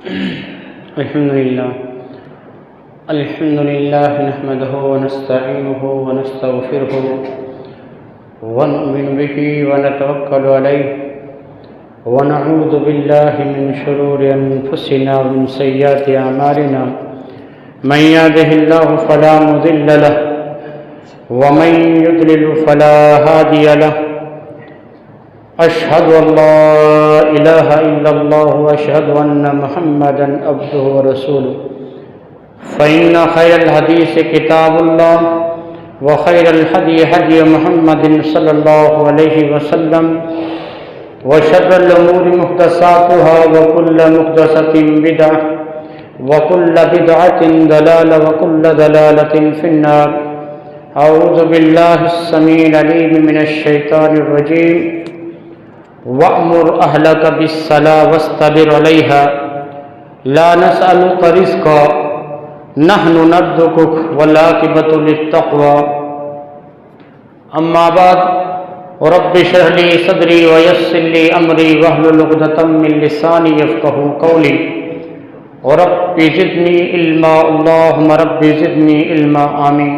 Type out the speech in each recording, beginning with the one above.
الحمد لله نحمده ونستعينه ونستغفره ونؤمن به ونتوكل عليه ونعوذ بالله من شرور أنفسنا ومن سيئات أعمالنا من يهده الله فلا مضل له ومن يضلل فلا هادي له أشهد أن لا إله إلا الله وأشهد أن محمدا عبده ورسوله فإن خير الحديث كتاب الله وخير الهدي هدي محمد صلى الله عليه وسلم وشر الأمور محدثاتها وكل محدثة بدعة وكل بدعة ضلالة وكل ضلالة في النار. أعوذ بالله السميع العليم من الشيطان الرجيم. وأمر أهلك بالصلاة واصطبر عليها لا نسألك رزقا نحن نرزقك والعاقبة للتقوى. أما بعد رب اشرح لي صدري ويسر لي أمري واحلل عقدة من لساني يفقهوا قولي. رب زدني علما اللهم رب زدني علما آمین.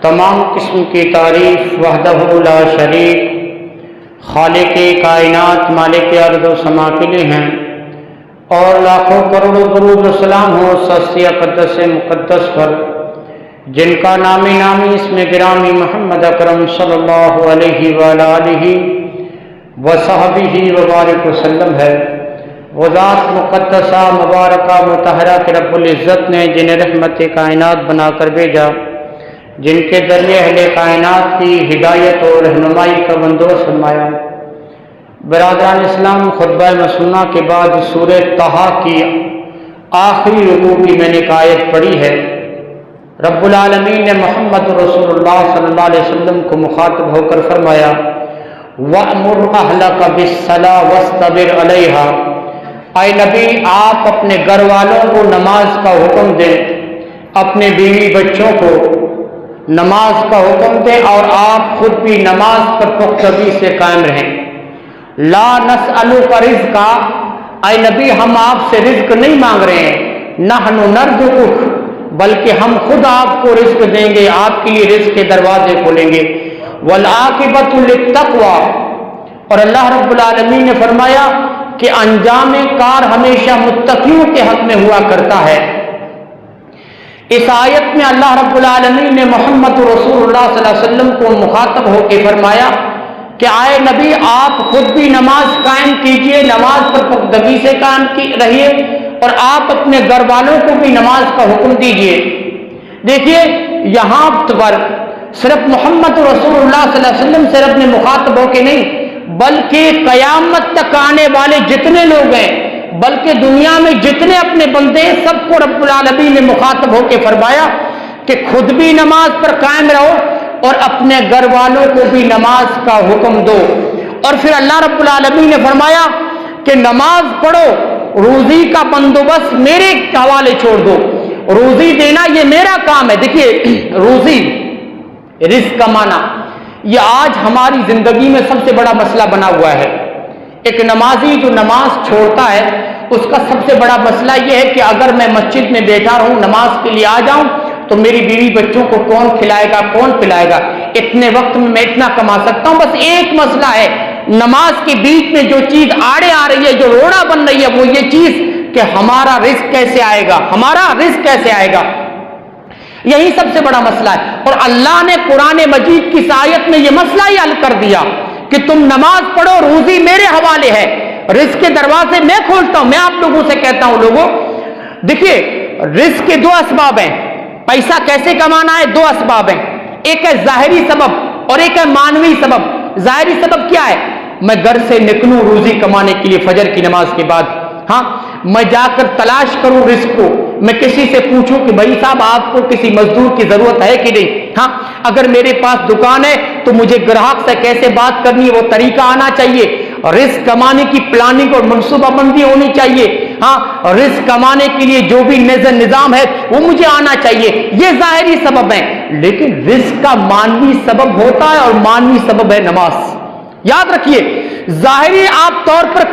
تمام قسم کی تعریف وحدہ لا شریک خالق کائنات مالک ارض و سما کے لیے ہیں، اور لاکھوں کروڑوں درود و سلام ہو سستی اقدس مقدس پر جن کا نامی نامی اسم گرامی محمد اکرم صلی اللہ علیہ وآلہ وصحبہ وبارک وسلم ہے. وہ ذات مقدسہ مبارکہ مطہرہ کہ رب العزت نے جنہیں رحمت کائنات بنا کر بھیجا، جن کے ذریعے اہل کائنات کی ہدایت اور رہنمائی کا بندوبست فرمایا. برادران اسلام، خطبہ مسنونہ کے بعد سورہ طٰہٰ کی آخری رکوع کی میں نے ایک آیت پڑھی ہے. رب العالمین نے محمد رسول اللہ صلی اللہ علیہ وسلم کو مخاطب ہو کر فرمایا وَأْمُرْ أَهْلَكَ بِالصَّلَاةِ وَاصْطَبِرْ عَلَيْهَا. اے نبی، آپ اپنے گھر والوں کو نماز کا حکم دیں، اپنے بیوی بچوں کو نماز کا حکم دیں، اور آپ خود بھی نماز پر پختگی سے قائم رہیں. لا نسألک رزقا، اے نبی ہم آپ سے رزق نہیں مانگ رہے ہیں، نحن نرزقک، بلکہ ہم خود آپ کو رزق دیں گے، آپ کے لیے رزق کے دروازے کھولیں گے. والعاقبۃ للتقوی، اور اللہ رب العالمین نے فرمایا کہ انجام کار ہمیشہ متقیوں کے حق میں ہوا کرتا ہے. اس آیت میں اللہ رب العالمین نے محمد رسول اللہ صلی اللہ علیہ وسلم کو مخاطب ہو کے فرمایا کہ آئے نبی، آپ خود بھی نماز قائم کیجئے، نماز پر پختگی سے قائم رہیے، اور آپ اپنے گھر والوں کو بھی نماز کا حکم دیجئے. دیکھیے یہاں پر صرف محمد رسول اللہ صلی اللہ علیہ وسلم سے رب نے مخاطب ہو کے نہیں، بلکہ قیامت تک آنے والے جتنے لوگ ہیں، بلکہ دنیا میں جتنے اپنے بندے ہیں، سب کو رب العالمین نے مخاطب ہو کے فرمایا کہ خود بھی نماز پر قائم رہو اور اپنے گھر والوں کو بھی نماز کا حکم دو. اور پھر اللہ رب العالمین نے فرمایا کہ نماز پڑھو، روزی کا بندوبست میرے حوالے چھوڑ دو، روزی دینا یہ میرا کام ہے. دیکھیے روزی، رزق کمانا، یہ آج ہماری زندگی میں سب سے بڑا مسئلہ بنا ہوا ہے. ایک نمازی جو نماز چھوڑتا ہے اس کا سب سے بڑا مسئلہ یہ ہے کہ اگر میں مسجد میں بیٹھا رہوں، نماز کے لیے آ جاؤں، تو میری بیوی بچوں کو کون کھلائے گا، کون پلائے گا، اتنے وقت میں اتنا کما سکتا ہوں. بس ایک مسئلہ ہے، نماز کے بیچ میں جو چیز آڑے آ رہی ہے، جو روڑا بن رہی ہے، وہ یہ چیز کہ ہمارا رزق کیسے آئے گا، ہمارا رزق کیسے آئے گا. یہی سب سے بڑا مسئلہ ہے. اور اللہ نے قرآن مجید کی آیت میں یہ مسئلہ ہی حل کر دیا کہ تم نماز پڑھو، روزی میرے حوالے ہے، رزق کے دروازے میں کھولتا ہوں. میں آپ لوگوں سے کہتا ہوں، لوگوں دیکھیے رزق کے دو اسباب ہیں. پیسہ کیسے کمانا ہے؟ دو اسباب ہیں، ایک ہے ظاہری سبب اور ایک ہے مانوی سبب. ظاہری سبب کیا ہے؟ میں گھر سے نکلوں روزی کمانے کے لیے فجر کی نماز کے بعد، ہاں میں جا کر تلاش کروں رزق کو، میں کسی سے پوچھوں کہ بھائی صاحب آپ کو کسی مزدور کی ضرورت ہے کہ نہیں. ہاں اگر میرے پاس دکان ہے تو مجھے گراہک سے کیسے بات کرنی ہے وہ طریقہ آنا چاہیے. رزق کمانے کی پلاننگ اور منصوبہ بندی ہونی چاہیے. ہاں رزق کمانے کے لیے جو بھی نظام ہے وہ مجھے آنا چاہیے. یہ ظاہری سبب ہے. لیکن رزق کا مانوی سبب ہوتا ہے، اور مانوی سبب ہے نماز. یاد رکھیے ظاہری آپ طور پر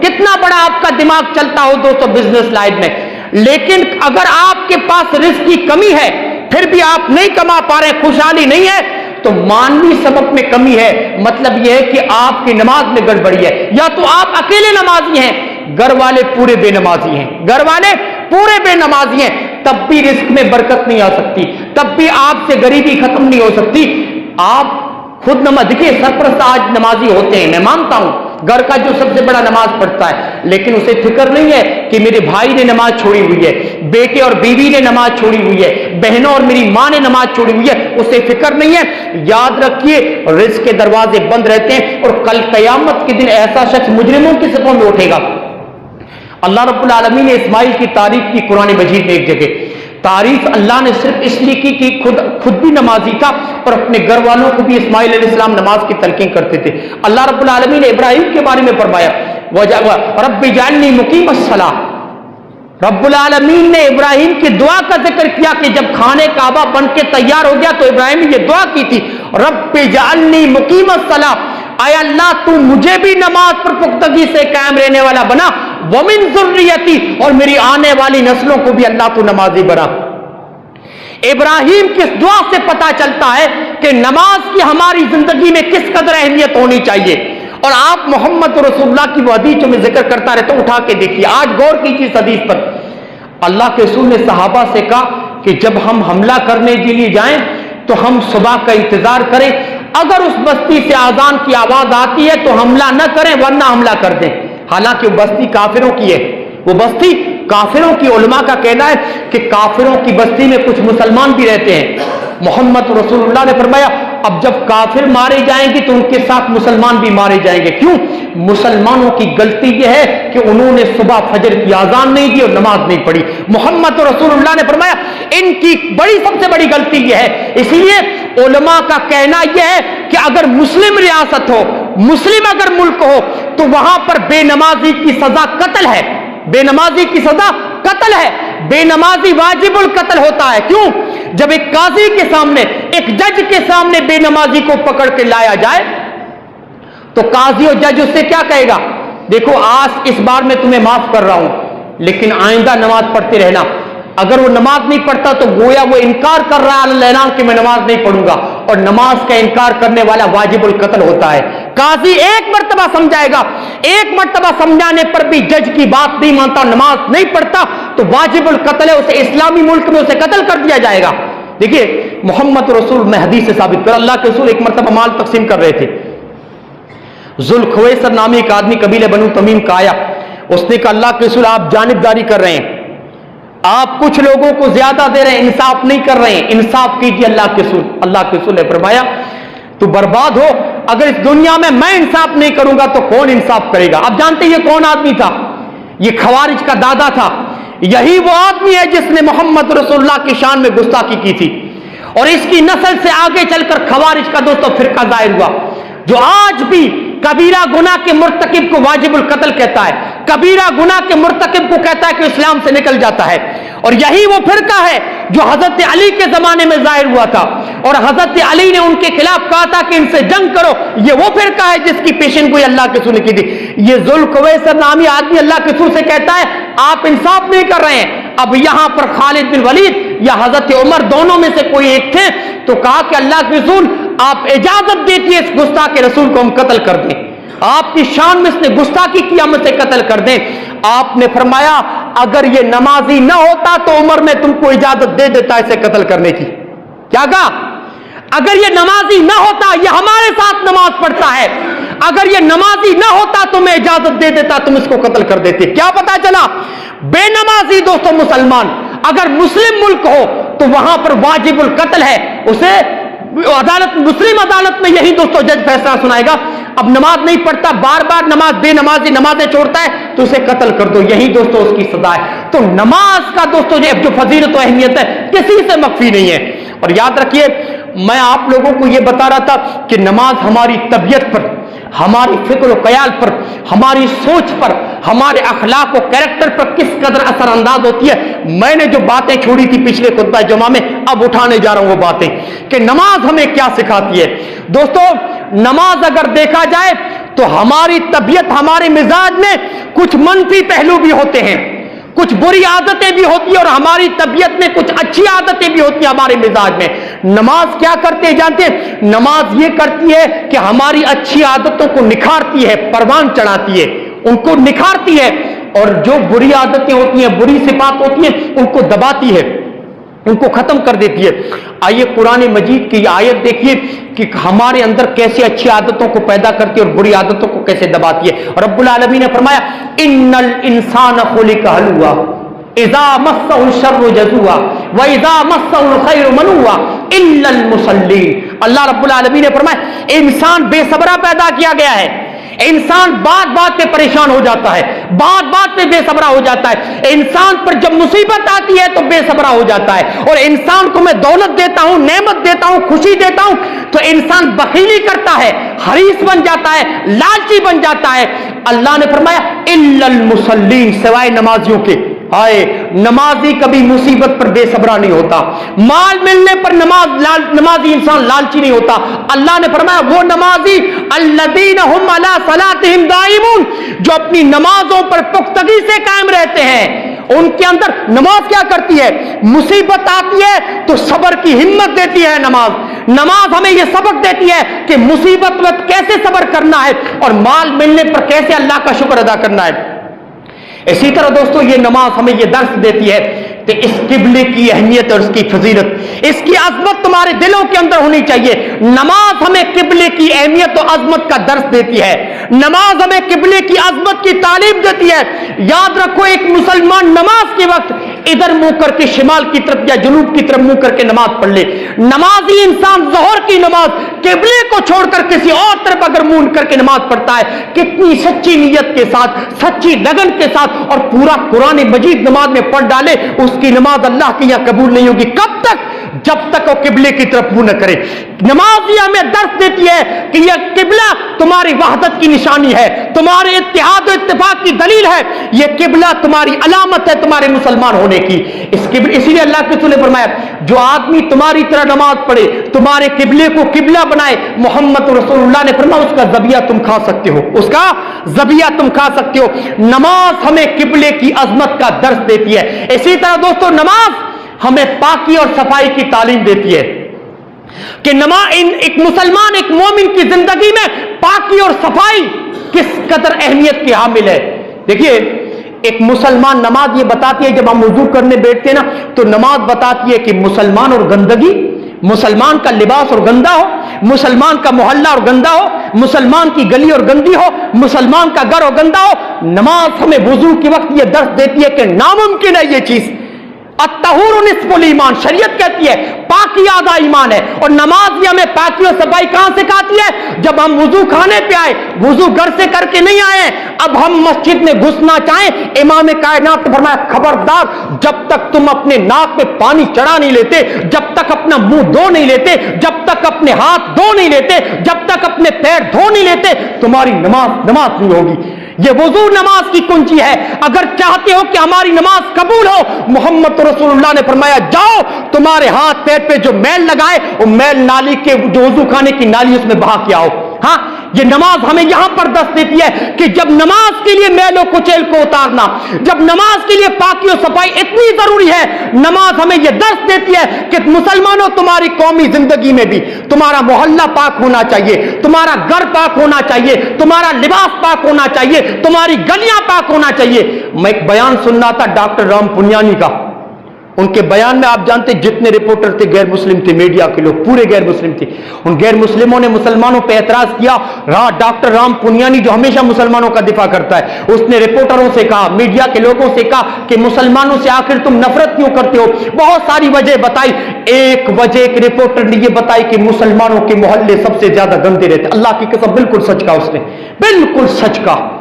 کتنا بڑا آپ کا دماغ چلتا ہو دوستوں بزنس لائن میں, لیکن اگر آپ کے پاس رزق کی کمی ہے, پھر بھی آپ نہیں کما پا رہے, خوشحالی نہیں ہے, تو مانوی سبب میں کمی ہے. مطلب یہ ہے کہ آپ کی نماز میں گڑبڑی ہے, یا تو آپ اکیلے نمازی ہیں, گھر والے پورے بے نمازی ہیں, گھر والے پورے بے نمازی ہیں, تب بھی رزق میں برکت نہیں آ سکتی, تب بھی آپ سے غریبی ختم نہیں ہو سکتی. آپ خود نماز دیکھیے, سرپرست آج نمازی ہوتے ہیں, میں مانتا ہوں گھر کا جو سب سے بڑا نماز پڑھتا ہے, لیکن اسے فکر نہیں ہے کہ میرے بھائی نے نماز چھوڑی ہوئی ہے, بیٹے اور بیوی نے نماز چھوڑی ہوئی ہے, بہنوں اور میری ماں نے نماز چھوڑی ہوئی ہے, اسے فکر نہیں ہے. یاد رکھیے رزق کے دروازے بند رہتے ہیں, اور کل قیامت کے دن ایسا شخص مجرموں کی صفوں میں اٹھے گا. اللہ رب العالمین نے اسماعیل کی تعریف کی قرآن مجید میں ایک جگہ. تعریف اللہ نے صرف اس لیے کی کہ خود بھی نمازی تھا اور اپنے گھر والوں کو بھی اسماعیل علیہ السلام نماز کی تلقین کرتے تھے. اللہ رب العالمین نے ابراہیم کے بارے میں فرمایا رب اجعلنی مقیم الصلاۃ. رب العالمین نے ابراہیم کی دعا کا ذکر کیا کہ جب خانے کعبہ بن کے تیار ہو گیا تو ابراہیم نے یہ دعا کی تھی, رب اجعلنی مقیم الصلاۃ, اے اللہ تو مجھے بھی نماز پر پختگی سے قائم رہنے والا بنا, ومن ذریتی, اور میری آنے والی نسلوں کو بھی اللہ تو نمازی بنا. ابراہیم کی اس دعا سے پتا چلتا ہے کہ نماز کی ہماری زندگی میں کس قدر اہمیت ہونی چاہیے. اور آپ محمد رسول اللہ کی وہ حدیث جو میں ذکر کرتا رہتا ہوں, اٹھا کے دیکھیے, آج غور کیجیے اس حدیث پر. اللہ کے رسول نے صحابہ سے کہا کہ جب ہم حملہ کرنے کے لیے جائیں تو ہم صبح کا انتظار کریں, اگر اس بستی سے اذان کی آواز آتی ہے تو حملہ نہ کریں ورنہ حملہ کر دیں. حالانکہ وہ بستی کافروں کی ہے, وہ بستی کافروں کی. علماء کا کہنا ہے کہ کافروں کی بستی میں کچھ مسلمان بھی رہتے ہیں. محمد رسول اللہ نے فرمایا اب جب کافر مارے جائیں گے تو ان کے ساتھ مسلمان بھی مارے جائیں گے. کیوں؟ مسلمانوں کی غلطی یہ ہے کہ انہوں نے صبح فجر کی اذان نہیں دی اور نماز نہیں پڑھی. محمد رسول اللہ نے فرمایا ان کی سب سے بڑی غلطی یہ ہے. اسی لیے علماء کا کہنا یہ ہے کہ اگر مسلم ریاست ہو, مسلم اگر ملک ہو, تو وہاں پر بے نمازی کی سزا قتل ہے. بے نمازی کی سزا قتل ہے. بے نمازی واجب القتل ہوتا ہے. کیوں؟ جب ایک قاضی کے سامنے, ایک جج کے سامنے بے نمازی کو پکڑ کے لایا جائے تو قاضی اور جج اس سے کیا کہے گا, دیکھو آج اس بار میں تمہیں معاف کر رہا ہوں, لیکن آئندہ نماز پڑھتے رہنا. اگر وہ نماز نہیں پڑھتا تو گویا وہ انکار کر رہا ہے اعلان کہ میں نماز نہیں پڑھوں گا, اور نماز کا انکار کرنے والا واجب القتل ہوتا ہے. قاضی ایک مرتبہ سمجھائے گا, ایک مرتبہ سمجھانے پر بھی جج کی بات نہیں مانتا, نماز نہیں پڑھتا, تو واجب القتل ہے, اسے اسلامی ملک میں اسے قتل کر دیا جائے گا. دیکھیے محمد رسول میں حدیث سے ثابت کر, اللہ کے رسول ایک مرتبہ مال تقسیم کر رہے تھے. ذوالخویصر نامی ایک آدمی قبیلہ بنو تمیم کا آیا, اس نے کہا اللہ کے رسول آپ جانبداری کر رہے ہیں, آپ کچھ لوگوں کو زیادہ دے رہے ہیں, انصاف نہیں کر رہے ہیں, انصاف کیجیے. اللہ کے رسول, اللہ کے رسول نے فرمایا تو برباد ہو, اگر اس دنیا میں انصاف نہیں کروں گا تو کون انصاف کرے گا. آپ جانتے ہیں یہ کون آدمی تھا؟ یہ خوارج کا دادا تھا. یہی وہ آدمی ہے جس نے محمد رسول اللہ کی شان میں گستاخی کی تھی, اور اس کی نسل سے آگے چل کر خوارج کا دوستوں فرقہ ظاہر ہوا, جو آج بھی کبیرہ گناہ کے مرتکب کو واجب القتل کہتا ہے, کبیرہ گناہ کے مرتکب کو کہتا ہے کہ اسلام سے نکل جاتا ہے. اور یہی وہ فرقہ ہے جو حضرت علی کے زمانے میں ظاہر ہوا تھا, اور حضرت علی نے ان کے خلاف کہا تھا کہ ان سے جنگ کرو. یہ وہ فرقہ ہے جس کی پیشن گوئی اللہ کے رسول نے کی تھی. یہ ذوالخویصر نامی آدمی اللہ کے رسول سے کہتا ہے آپ انصاف نہیں کر رہے ہیں. اب یہاں پر خالد بن ولید یا حضرت عمر دونوں میں سے کوئی ایک تھے, تو کہا کہ اللہ کے رسول آپ اجازت دیتی ہے اس گستاخ کے رسول کو ہم قتل کر دیں, آپ کی شان میں اس نے گستاخی کی, ہم اسے قتل کر دیں. آپ نے فرمایا اگر یہ نمازی نہ ہوتا تو عمر میں تم کو اجازت دے دیتا اسے قتل کرنے کی. کیا کہا؟ اگر یہ نمازی نہ ہوتا, یہ ہمارے ساتھ نماز پڑھتا ہے, اگر یہ نمازی نہ ہوتا تو میں اجازت دے دیتا, تم اس کو قتل کر دیتے. کیا پتا چلا؟ بے نمازی دوستوں مسلمان اگر مسلم ملک ہو تو وہاں پر واجب القتل ہے, اسے عدالت, مسلم عدالت میں یہی دوستوں جج فیصلہ سنائے گا. اب نماز نہیں پڑھتا, بار بار نماز, بے نمازی نمازیں چھوڑتا ہے, تو اسے قتل کر دو, یہی دوستوں اس کی سزا ہے. تو نماز کا دوستوں جو فضیلت و اہمیت ہے کسی سے مخفی نہیں ہے. اور یاد رکھیے میں آپ لوگوں کو یہ بتا رہا تھا کہ نماز ہماری طبیعت پر, ہماری فکر و خیال پر, ہماری سوچ پر, ہمارے اخلاق و کیریکٹر پر کس قدر اثر انداز ہوتی ہے. میں نے جو باتیں چھوڑی تھی پچھلے خطبہ جمعہ میں اب اٹھانے جا رہا ہوں وہ باتیں کہ نماز ہمیں کیا سکھاتی ہے. دوستوں نماز اگر دیکھا جائے تو ہماری طبیعت، ہمارے مزاج میں کچھ منفی پہلو بھی ہوتے ہیں، کچھ بری عادتیں بھی ہوتی ہیں، اور ہماری طبیعت میں کچھ اچھی عادتیں بھی ہوتی ہیں ہمارے مزاج میں۔ نماز کیا کرتے ہیں جانتے ہیں؟ نماز یہ کرتی ہے کہ ہماری اچھی عادتوں کو نکھارتی ہے، پروان چڑھاتی ہے، ان کو نکھارتی ہے، اور جو بری عادتیں ہوتی ہیں، بری صفات ہوتی ہیں، ان کو دباتی ہے، ان کو ختم کر دیتی ہے۔ آئیے قرآن مجید کی آیت دیکھیے کہ ہمارے اندر کیسے اچھی عادتوں کو پیدا کرتی ہے اور بری عادتوں کو کیسے دباتی ہے۔ اور رب العالمین نے فرمایا ان الانسان خلق ہلوعا اذا مسہ الشر جزوعا واذا مسہ الخیر منوعا الا المصلین۔ اللہ رب العالمین نے فرمایا انسان بے صبرا پیدا کیا گیا ہے، انسان بات بات پہ پریشان ہو جاتا ہے، بات بات پہ بے صبرا ہو جاتا ہے، انسان پر جب مصیبت آتی ہے تو بے صبرا ہو جاتا ہے، اور انسان کو میں دولت دیتا ہوں، نعمت دیتا ہوں، خوشی دیتا ہوں تو انسان بخیلی کرتا ہے، حریص بن جاتا ہے، لالچی بن جاتا ہے۔ اللہ نے فرمایا الا المصلین، سوائے نمازیوں کے۔ آئے نمازی کبھی مصیبت پر بے صبرا نہیں ہوتا، مال ملنے پر نمازی انسان لالچی نہیں ہوتا۔ اللہ نے فرمایا وہ نمازی الذین هم علی صلاتهم دائمون، جو اپنی نمازوں پر پختگی سے قائم رہتے ہیں، ان کے اندر نماز کیا کرتی ہے؟ مصیبت آتی ہے تو صبر کی ہمت دیتی ہے نماز۔ نماز ہمیں یہ سبق دیتی ہے کہ مصیبت میں کیسے صبر کرنا ہے اور مال ملنے پر کیسے اللہ کا شکر ادا کرنا ہے۔ اسی طرح دوستو یہ نماز ہمیں یہ درس دیتی ہے کہ اس قبلے کی اہمیت اور اس کی فضیلت، اس کی عظمت تمہارے دلوں کے اندر ہونی چاہیے۔ نماز ہمیں قبلے کی اہمیت و عظمت کا درس دیتی ہے، نماز ہمیں قبلے کی عظمت کی تعلیم دیتی ہے۔ یاد رکھو ایک مسلمان نماز کے وقت ادھر منہ کر کے شمال کی طرف یا جنوب کی طرف منہ کر کے نماز پڑھ لے، نمازی انسان ظہر کی نماز قبلے کو چھوڑ کر کسی اور طرف اگر منہ کر کے نماز پڑھتا ہے، کتنی سچی نیت کے ساتھ، سچی لگن کے ساتھ اور پورا قرآن مجید نماز میں پڑھ ڈالے، اس کی نماز اللہ کی یہاں قبول نہیں ہوگی۔ کب تک؟ جب تک وہ قبلے کی طرف منہ نہ کرے۔ نماز یہ ہمیں درس دیتی ہے کہ یہ قبلہ تمہاری وحدت کی نشانی ہے، تمہارے اتحاد و اتفاق کی دلیل ہے، یہ قبلہ تمہاری علامت ہے تمہارے مسلمان ہونے کی۔ اسی لیے اللہ کے رسول نے فرمایا جو آدمی تمہاری طرح نماز پڑھے، تمہارے قبلے کو قبلہ بنائے، محمد رسول اللہ نے فرمایا اس کا ذبیحہ تم کھا سکتے ہو، اس کا ذبیحہ تم کھا سکتے ہو۔ نماز ہمیں قبلے کی عظمت کا درس دیتی ہے۔ اسی طرح دوستو نماز ہمیں پاکی اور صفائی کی تعلیم دیتی ہے کہ ایک مسلمان، ایک مومن کی زندگی میں پاکی اور صفائی کس قدر اہمیت کی حامل ہے۔ دیکھیے ایک مسلمان، نماز یہ بتاتی ہے جب ہم وضو کرنے بیٹھتے ہیں نا تو نماز بتاتی ہے کہ مسلمان اور گندگی، مسلمان کا لباس اور گندا ہو، مسلمان کا محلہ اور گندا ہو، مسلمان کی گلی اور گندی ہو، مسلمان کا گھر اور گندا ہو، نماز ہمیں وضو کے وقت یہ درس دیتی ہے کہ ناممکن ہے یہ چیز۔ الطہور نصف الایمان، شریعت کہتی ہے پاکی آدھا ایمان ہے، اور نماز یہ ہمیں پاکی اور صفائی کہاں سکھاتی ہے؟ جب ہم وضو خانے پہ آئے، وضو گھر سے کر کے نہیں آئے، اب ہم مسجد میں گھسنا چاہیں، امام کائنات نے فرمایا خبردار جب تک تم اپنے ناک پہ پانی چڑھا نہیں لیتے، جب تک اپنا منہ دھو نہیں لیتے، جب تک اپنے ہاتھ دھو نہیں لیتے، جب تک اپنے پیر دھو نہیں لیتے، تمہاری نماز نہیں ہوگی۔ یہ وضو نماز کی کنجی ہے۔ اگر چاہتے ہو کہ ہماری نماز قبول ہو، محمد رسول اللہ نے فرمایا جاؤ تمہارے ہاتھ پیر پہ جو میل لگائے وہ میل نالی کے جو وضو خانے کی نالی اس میں بہا کے آؤ۔ ہاں یہ نماز ہمیں یہاں پر درس دیتی ہے کہ جب نماز کے لیے میل و کچیل کو اتارنا، جب نماز کے لیے پاکی و صفائی اتنی ضروری ہے، نماز ہمیں یہ درس دیتی ہے کہ مسلمانوں تمہاری قومی زندگی میں بھی تمہارا محلہ پاک ہونا چاہیے، تمہارا گھر پاک ہونا چاہیے، تمہارا لباس پاک ہونا چاہیے، تمہاری گلیاں پاک ہونا چاہیے۔ میں ایک بیان سننا تھا ڈاکٹر رام پنیانی کا، ان کے بیان میں آپ جانتے جتنے رپورٹر تھے غیر مسلم تھے، میڈیا کے لوگ پورے غیر مسلم تھے، ان غیر مسلموں نے مسلمانوں پہ اعتراض کیا۔ ڈاکٹر رام پنیانی جو ہمیشہ مسلمانوں کا دفاع کرتا ہے، اس نے رپورٹروں سے کہا، میڈیا کے لوگوں سے کہا کہ مسلمانوں سے آخر تم نفرت کیوں کرتے ہو؟ بہت ساری وجہ بتائی، ایک وجہ ایک رپورٹر نے یہ بتائی کہ مسلمانوں کے محلے سب سے زیادہ گندے رہتے۔ اللہ کی قسم بالکل سچ کہا اس نے، بالکل سچ کہا۔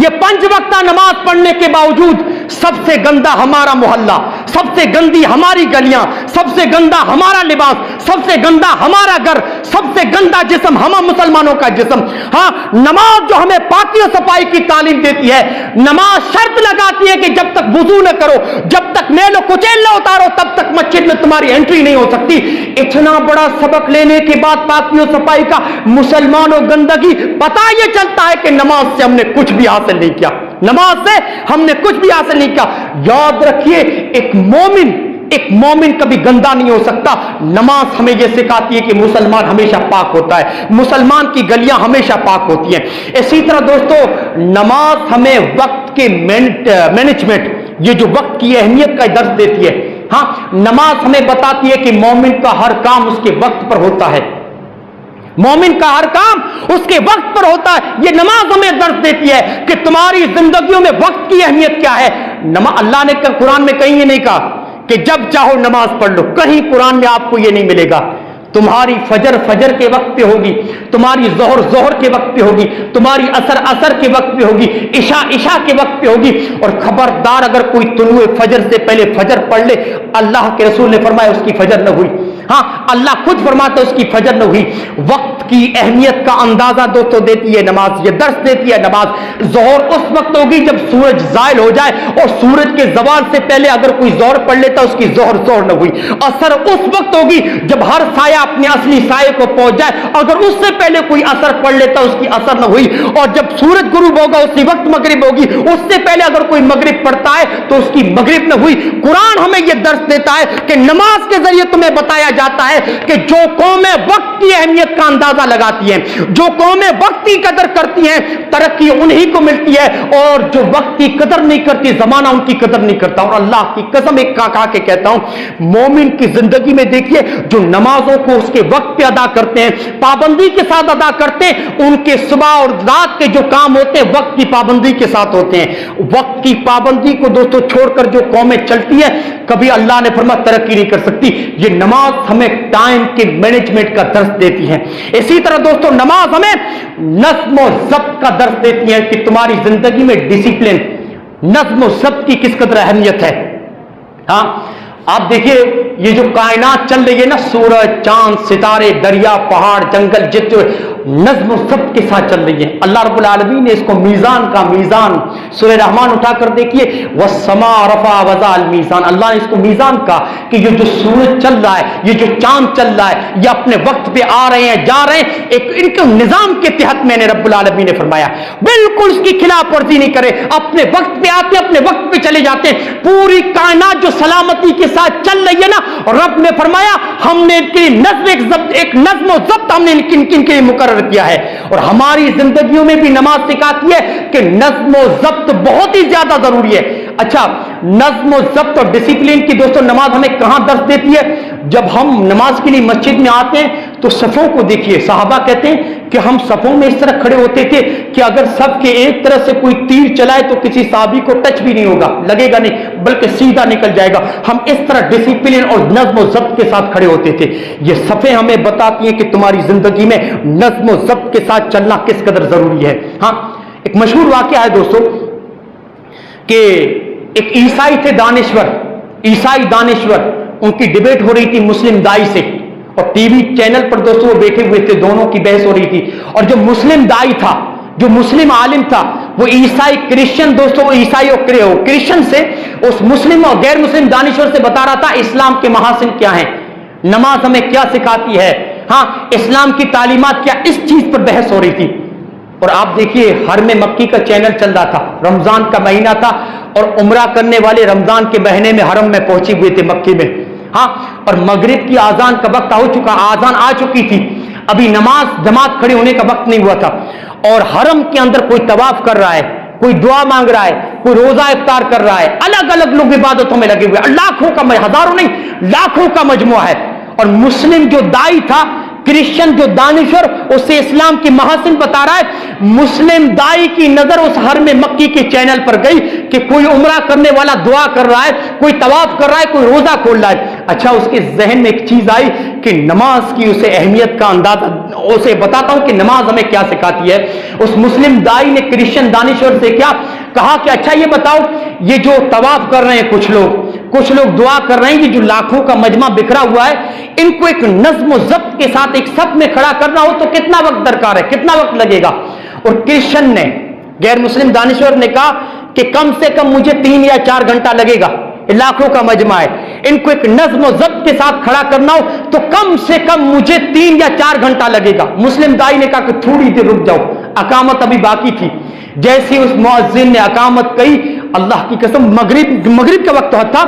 یہ 5 وقتہ نماز پڑھنے کے باوجود سب سے گندا ہمارا محلہ، سب سے گندی ہماری گلیاں، سب سے گندا ہمارا لباس، سب سے گندا ہمارا گھر، سب سے گندا جسم ہم مسلمانوں کا جسم۔ ہاں، نماز جو ہمیں پاکی و صفائی کی تعلیم دیتی ہے، نماز شرط لگاتی ہے کہ جب تک وضو نہ کرو، جب تک میل و کچیل نہ اتارو، تب تک مسجد میں تمہاری انٹری نہیں ہو سکتی۔ اتنا بڑا سبق لینے کے بعد پاکی و صفائی کا، مسلمانوں گندگی، پتہ یہ چلتا ہے کہ نماز سے ہم نے کچھ بھی حاصل نہیں کیا، نماز سے ہم نے کچھ بھی حاصل نہیں کیا۔ یاد رکھیے، ایک مومن کبھی گندا نہیں ہو سکتا۔ نماز ہمیں یہ سکھاتی ہے کہ مسلمان ہمیشہ پاک ہوتا ہے، مسلمان کی گلیاں ہمیشہ پاک ہوتی ہیں۔ اسی طرح دوستو، نماز ہمیں وقت کے مینجمنٹ، یہ جو وقت کی اہمیت کا درس دیتی ہے۔ ہاں، نماز ہمیں بتاتی ہے کہ مومن کا ہر کام اس کے وقت پر ہوتا ہے، مومن کا ہر کام اس کے وقت پر ہوتا ہے۔ یہ نماز ہمیں درس دیتی ہے کہ تمہاری زندگیوں میں وقت کی اہمیت کیا ہے۔ اللہ نے قرآن میں کہیں یہ نہیں کہا کہ جب چاہو نماز پڑھ لو، کہیں قرآن میں آپ کو یہ نہیں ملے گا۔ تمہاری فجر کے وقت پہ ہوگی، تمہاری ظہر کے وقت پہ ہوگی، تمہاری عصر کے وقت پہ ہوگی، عشاء کے وقت پہ ہوگی۔ اور خبردار، اگر کوئی طلوع فجر سے پہلے فجر پڑھ لے، اللہ کے رسول نے فرمایا اس کی فجر نہ ہوئی۔ ہاں، اللہ خود فرماتا ہے اس کی فجر نہ ہوئی۔ وقت کی اہمیت کا اندازہ دوستوں دیتی ہے نماز، یہ درس دیتی ہے نماز۔ ظہر اس وقت ہوگی جب سورج زائل ہو جائے، اور سورج کے زوال سے پہلے اگر کوئی ظہر پڑھ لیتا اس کی ظہر نہ ہوئی۔ عصر اس وقت ہوگی جب ہر سایہ اپنے اصلی سائے کو پہنچ جائے، اگر اس سے پہلے کوئی عصر پڑھ لیتا اس کی عصر نہ ہوئی۔ اور جب سورج غروب ہوگا اسی وقت مغرب ہوگی، اس سے پہلے اگر کوئی مغرب پڑھتا ہے تو اس کی مغرب نہ ہوئی۔ قرآن ہمیں یہ درس دیتا ہے کہ نماز کے ذریعے تمہیں بتایا جاتا ہے کہ جو قومیں وقت کی اہمیت کا اندازہ لگاتی ہیں، جو قومیں وقت کی قدر کرتی ہیں، ترقی انہی کو ملتی ہے، اور جو وقت کی قدر نہیں کرتی، زمانہ ان کی قدر نہیں کرتا۔ اور اللہ کی قسم ایک کہا کے کہتا ہوں، مومن کی زندگی میں دیکھیے، جو نمازوں کو اس کے وقت پہ ادا کرتے ہیں، پابندی کے ساتھ ادا کرتے ہیں، ان کے صبح اور رات کے جو کام ہوتے ہیں وقت کی پابندی کے ساتھ ہوتے ہیں۔ وقت کی پابندی کو دوستوں چھوڑ کر جو قومیں چلتی ہیں، کبھی اللہ نے فرمایا ترقی نہیں کر سکتی۔ یہ نماز ہمیں ٹائم کے مینجمنٹ کا درس دیتی ہے۔ اسی طرح دوستوں، نماز ہمیں نظم و ضبط کا درس دیتی ہے کہ تمہاری زندگی میں ڈسپلن، نظم و ضبط کی کس قدر اہمیت ہے۔ ہاں، آپ دیکھیے، یہ جو کائنات چل رہی ہے نا، سورج، چاند، ستارے، دریا، پہاڑ، جنگل، جتنے نظم و ضبط کے ساتھ چل رہی ہے۔ اللہ رب العالمین نے اس کو میزان کا، میزان سورہ رحمان اٹھا کر دیکھیے، وَالسَّمَاءَ رَفَعَ وَضَعَ الْمِيزَانَ، اللہ نے اس کو میزان کہا کہ یہ جو سورج چل رہا ہے، یہ جو چاند چل رہا ہے، یہ اپنے وقت پہ آ رہے ہیں، جا رہے ہیں، ایک ان کے نظام کے تحت میں نے رب العالمین نے فرمایا بالکل اس کی خلاف ورزی نہیں کرے، اپنے وقت پہ آتے ہیں، اپنے وقت پہ چلے جاتے ہیں۔ پوری کائنات جو سلامتی کے ساتھ چل رہی ہے نا، رب نے فرمایا ہم نے ایک نظم و ضبط ہم نے کن کے لیے مقرر کیا ہے۔ اور ہماری زندگیوں میں بھی نماز سکھاتی ہے کہ نظم و ضبط بہت ہی زیادہ ضروری ہے۔ اچھا، نظم و ضبط اور ڈسپلن کی دوستوں نماز ہمیں کہاں درس دیتی ہے؟ جب ہم نماز کے لیے مسجد میں آتے ہیں تو صفوں کو دیکھیے، صحابہ کہتے ہیں کہ ہم صفوں میں اس طرح کھڑے ہوتے تھے کہ اگر صف کے ایک طرف سے کوئی تیر چلائے تو کسی صحابی کو ٹچ بھی نہیں ہوگا، لگے گا نہیں، بلکہ سیدھا نکل جائے گا۔ ہم اس طرح ڈسپلن اور نظم و ضبط کے ساتھ کھڑے ہوتے تھے۔ یہ صفیں ہمیں بتاتی ہیں کہ تمہاری زندگی میں نظم و ضبط کے ساتھ چلنا کس قدر ضروری ہے۔ ہاں، ایک مشہور واقعہ ہے دوستوں کہ ایک عیسائی تھے دانشور، ان کی ڈیبیٹ ہو رہی تھی مسلم دائی سے، اور ٹی وی چینل پر دوستوں وہ بیٹھے ہوئے تھے، دونوں کی بحث ہو رہی تھی۔ اور جو مسلم دائی تھا، جو مسلم عالم تھا، وہ عیسائی کرسچن دوستوں، وہ عیسائی اور کرسچن سے، اس مسلم اور غیر مسلم دانشور سے بتا رہا تھا اسلام کے محاسن کیا ہیں، نماز ہمیں کیا سکھاتی ہے، ہاں اسلام کی تعلیمات کیا، اس چیز پر بحث ہو رہی تھی۔ اور آپ دیکھیے حرم مکی کا چینل چل رہا تھا، رمضان کا مہینہ تھا، اور عمرہ کرنے والے رمضان کے مہینے میں حرم میں پہنچے ہوئے تھے مکی میں، ہاں، اور مغرب کی آذان کا وقت آذان آ چکی تھی، ابھی نماز جماعت کھڑے ہونے کا وقت نہیں ہوا تھا، اور حرم کے اندر کوئی طواف کر رہا ہے، کوئی دعا مانگ رہا ہے، کوئی روزہ افطار کر رہا ہے، الگ الگ لوگ عبادتوں میں لگے ہوئے، لاکھوں کا، ہزاروں نہیں، لاکھوں کا مجموعہ ہے۔ اور مسلم جو دائی تھا، کرسچن جو دانشور، اسے اسلام کی محاسن بتا رہا ہے، مسلم دائی کی نظر اس حرم مکی کے چینل پر گئی کہ کوئی عمرہ کرنے والا دعا کر رہا ہے، کوئی طواف کر رہا ہے، کوئی روزہ کھول رہا ہے۔ اچھا، اس کے ذہن میں ایک چیز آئی کہ نماز کی اسے اہمیت کا اندازہ، اسے بتاتا ہوں کہ نماز ہمیں کیا سکھاتی ہے۔ اس مسلم دائی نے کرسچن دانشور سے کیا کہا کہ اچھا یہ بتاؤ، یہ جو طواف کر رہے ہیں کچھ لوگ دعا کر رہے ہیں کہ جو لاکھوں کا مجمع بکھرا ہوا ہے ان کو ایک نظم و ضبط کے ساتھ ایک صف میں کھڑا کرنا ہو تو کتنا وقت درکار ہے، کتنا وقت لگے گا؟ اور کرسچن نے، غیر مسلم دانشور نے کہا کہ کم سے کم مجھے 3 یا 4 گھنٹہ لگے گا، لاکھوں کا مجمع ہے، ان کو ایک نظم و ضبط کے ساتھ کھڑا کرنا ہو تو کم سے کم مجھے 3 یا 4 گھنٹہ لگے گا۔ مسلم دائی نے کہا کہ تھوڑی دیر رک جاؤ، اقامت ابھی باقی تھی۔ جیسے اس مؤذن نے اقامت کہی، اللہ کی قسم مغرب کا وقت تھا،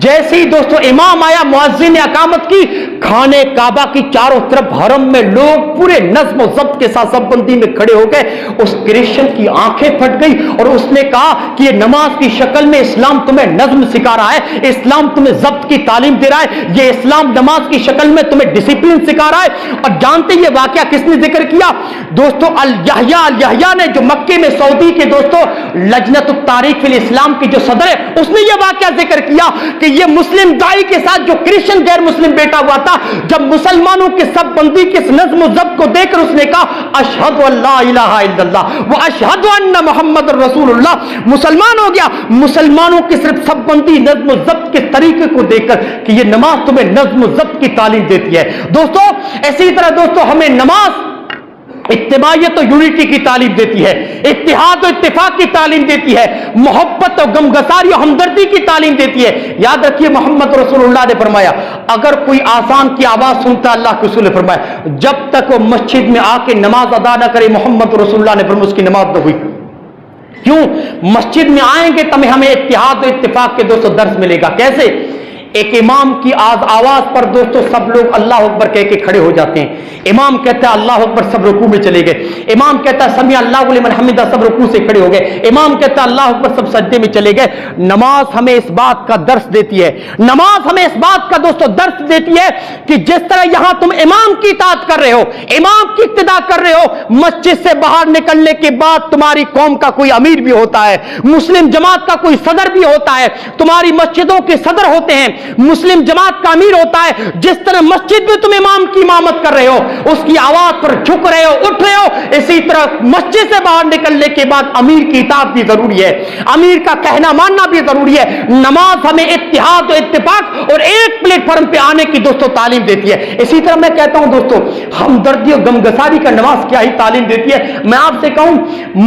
جیسے ہی دوستو امام آیا، مؤذن نے اقامت کی، خانے کعبہ کی چاروں طرف حرم میں لوگ پورے نظم و ضبط کے ساتھ سب بندی میں کھڑے ہو گئے۔ اس کرسچن کی آنکھیں پھٹ گئی اور اس نے کہا کہ یہ نماز کی شکل میں اسلام تمہیں نظم سکھا رہا ہے، اسلام تمہیں ضبط کی تعلیم دے رہا ہے، یہ اسلام نماز کی شکل میں تمہیں ڈسپلن سکھا رہا ہے۔ اور جانتے یہ واقعہ کس نے ذکر کیا دوستو؟ الیحییٰ نے، جو مکے میں سعودی کے دوستو لجنت التاریخ فی الاسلام کی جو صدر ہے، اس نے یہ واقعہ ذکر کیا کہ یہ مسلم دائی کے ساتھ جو کرسچن غیر مسلم بیٹا ہوا تھا، جب مسلمانوں کے سب بندی کے نظم و ضبط کو دیکھ کر اس نے کہا اشہد ان لا الہ الا اللہ و اشہد ان محمد رسول اللہ، مسلمان ہو گیا۔ مسلمانوں کی صرف سب بندی نظم و ضبط کے طریقے کو دیکھ کر کہ یہ نماز تمہیں نظم و ضبط کی تعلیم دیتی ہے۔ دوستو اسی طرح دوستو ہمیں نماز اجتماعیت و یونٹی کی تعلیم دیتی ہے، اتحاد و اتفاق کی تعلیم دیتی ہے، محبت و غمگساری و ہمدردی کی تعلیم دیتی ہے۔ یاد رکھیے محمد رسول اللہ نے فرمایا اگر کوئی آزان کی آواز سنتا، اللہ کے رسول نے فرمایا جب تک وہ مسجد میں آ کے نماز ادا نہ کرے، محمد رسول اللہ نے فرمایا اس کی نماز نہ ہوئی۔ کیوں؟ مسجد میں آئیں گے تب ہمیں اتحاد و اتفاق کے دوستو درس ملے گا۔ کیسے؟ ایک امام کی آواز پر دوستو سب لوگ اللہ اکبر کہہ کے کھڑے ہو جاتے ہیں، امام کہتا ہے اللہ اکبر، سب رکوع میں چلے گئے، امام کہتا ہے سمیع اللہ لمن حمدہ، سب رکوع سے کھڑے ہو گئے، امام کہتا ہے اللہ اکبر، سب سجدے میں چلے گئے۔ نماز ہمیں اس بات کا درس دیتی ہے، نماز ہمیں اس بات کا دوستو درس دیتی ہے کہ جس طرح یہاں تم امام کی اطاعت کر رہے ہو، امام کی اقتداء کر رہے ہو، مسجد سے باہر نکلنے کے بعد تمہاری قوم کا کوئی امیر بھی ہوتا ہے، مسلم جماعت کا کوئی صدر بھی ہوتا ہے، تمہاری مسجدوں کے صدر ہوتے ہیں، مسلم جماعت کا امیر ہوتا ہے۔ جس طرح مسجد میں تم امام کی امامت کر رہے ہو، اس کی آواز پر جھک رہے ہو، اٹھ رہے ہو، اسی طرح مسجد سے باہر نکلنے کے بعد امیر کی اطاعت بھی ضروری ہے، امیر کا کہنا ماننا بھی ضروری ہے۔ نماز ہمیں اتحاد و اتفاق اور ایک پلیٹ فارم پہ آنے کی دوستو تعلیم دیتی ہے۔ اسی طرح میں کہتا ہوں دوستو ہمدردی اور غمگساری کا نماز کیا ہی تعلیم دیتی ہے۔ میں آپ سے کہوں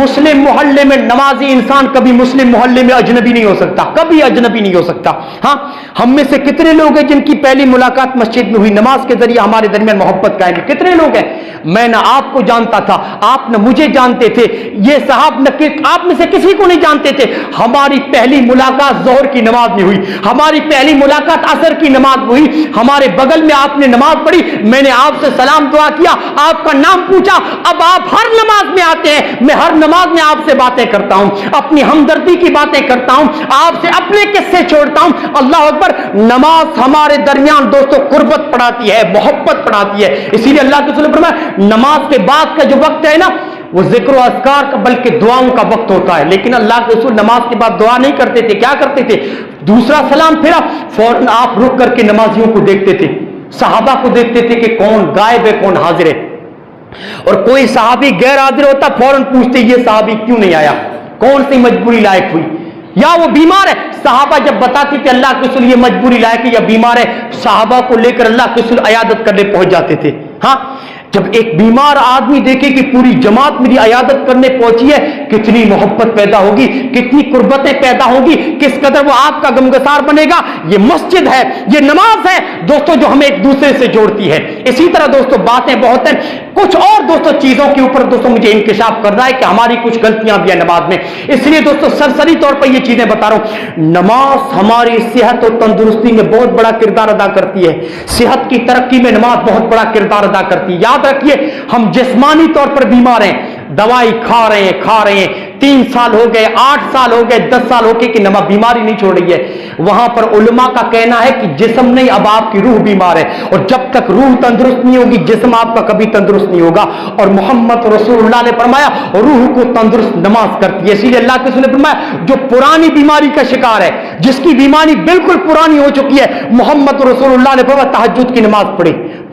مسلم محلے میں نمازی انسان کبھی مسلم محلے میں اجنبی نہیں ہو سکتا، کبھی اجنبی نہیں ہو سکتا۔ ہاں ہم میں سے کتنے لوگ ہیں جن کی پہلی ملاقات مسجد میں ہوئی، نماز کے ذریعے ہمارے درمیان محبت قائم ہے؟ کتنے لوگ ہیں؟ میں نہ آپ کو جانتا تھا، آپ نہ مجھے جانتے تھے، یہ صاحب نہ آپ میں سے کسی کو نہیں جانتے تھے۔ ہماری پہلی ملاقات ظہر کی نماز میں ہوئی، ہماری پہلی ملاقات عصر کی نماز میں ہوئی، ہمارے بغل میں آپ نے نماز پڑھی، میں نے آپ سے سلام دعا کیا، آپ کا نام پوچھا، اب آپ ہر نماز میں آتے ہیں، میں ہر نماز میں آپ سے باتیں کرتا ہوں، اپنی ہمدردی کی باتیں کرتا ہوں، آپ سے اپنے قصے چھوڑتا ہوں۔ اللہ اکبر، نماز ہمارے درمیان دوستو قربت پڑھاتی ہے، محبت پڑھاتی ہے۔ اسی لیے اللہ کے رسول نے فرمایا نماز کے بعد کا جو وقت ہے نا وہ ذکر و اذکار کا بلکہ دعاؤں کا وقت ہوتا ہے، لیکن اللہ کے رسول نماز کے بعد دعا نہیں کرتے تھے۔ کیا کرتے تھے؟ دوسرا سلام پھرا فوراً آپ رک کر کے نمازیوں کو دیکھتے تھے، صحابہ کو دیکھتے تھے کہ کون غائب ہے کون حاضر ہے، اور کوئی صحابی غیر حاضر ہوتا فوراً پوچھتے یہ صحابی کیوں نہیں آیا، کون سی مجبوری لائق ہوئی، یا وہ بیمار ہے۔ صحابہ جب بتاتی تھے اللہ کے رسول یہ مجبوری لائق ہے یا بیمار ہے، صحابہ کو لے کر اللہ کے رسول عیادت کرنے پہنچ جاتے تھے۔ ہاں جب ایک بیمار آدمی دیکھے کہ پوری جماعت میری عیادت کرنے پہنچی ہے، کتنی محبت پیدا ہوگی، کتنی قربتیں پیدا ہوگی، کس قدر وہ آپ کا غمگسار بنے گا۔ یہ مسجد ہے، یہ نماز ہے دوستو جو ہمیں ایک دوسرے سے جوڑتی ہے۔ اسی طرح دوستو باتیں بہت ہیں، کچھ اور دوستو چیزوں کے اوپر دوستو مجھے انکشاف کرنا ہے کہ ہماری کچھ غلطیاں بھی ہیں نماز میں، اس لیے دوستو سرسری طور پر یہ چیزیں بتا رہا ہوں۔ نماز ہماری صحت اور تندرستی میں بہت بڑا کردار ادا کرتی ہے، صحت کی ترقی میں نماز بہت بڑا کردار ادا کرتی ہے۔ یاد رکھیے ہم جسمانی طور پر بیمار ہیں، دوائی کھا رہے ہیں 3 سال ہو گئے، 8 سال ہو گئے، 10 سال ہو گئے کہ بیماری نہیں چھوڑ رہی ہے، وہاں پر علماء کا کہنا ہے کہ جسم نہیں اب آپ کی روح بیمار ہے، اور جب تک روح تندرست نہیں ہوگی جسم آپ کا کبھی تندرست نہیں ہوگا۔ اور محمد رسول اللہ نے فرمایا روح کو تندرست نماز کرتی ہے۔ اسی لیے اللہ کے رسول نے فرمایا جو پرانی بیماری کا شکار ہے، جس کی بیماری بالکل پرانی ہو چکی ہے، محمد رسول اللہ نے فرمایا تہجد کی نماز پڑھے،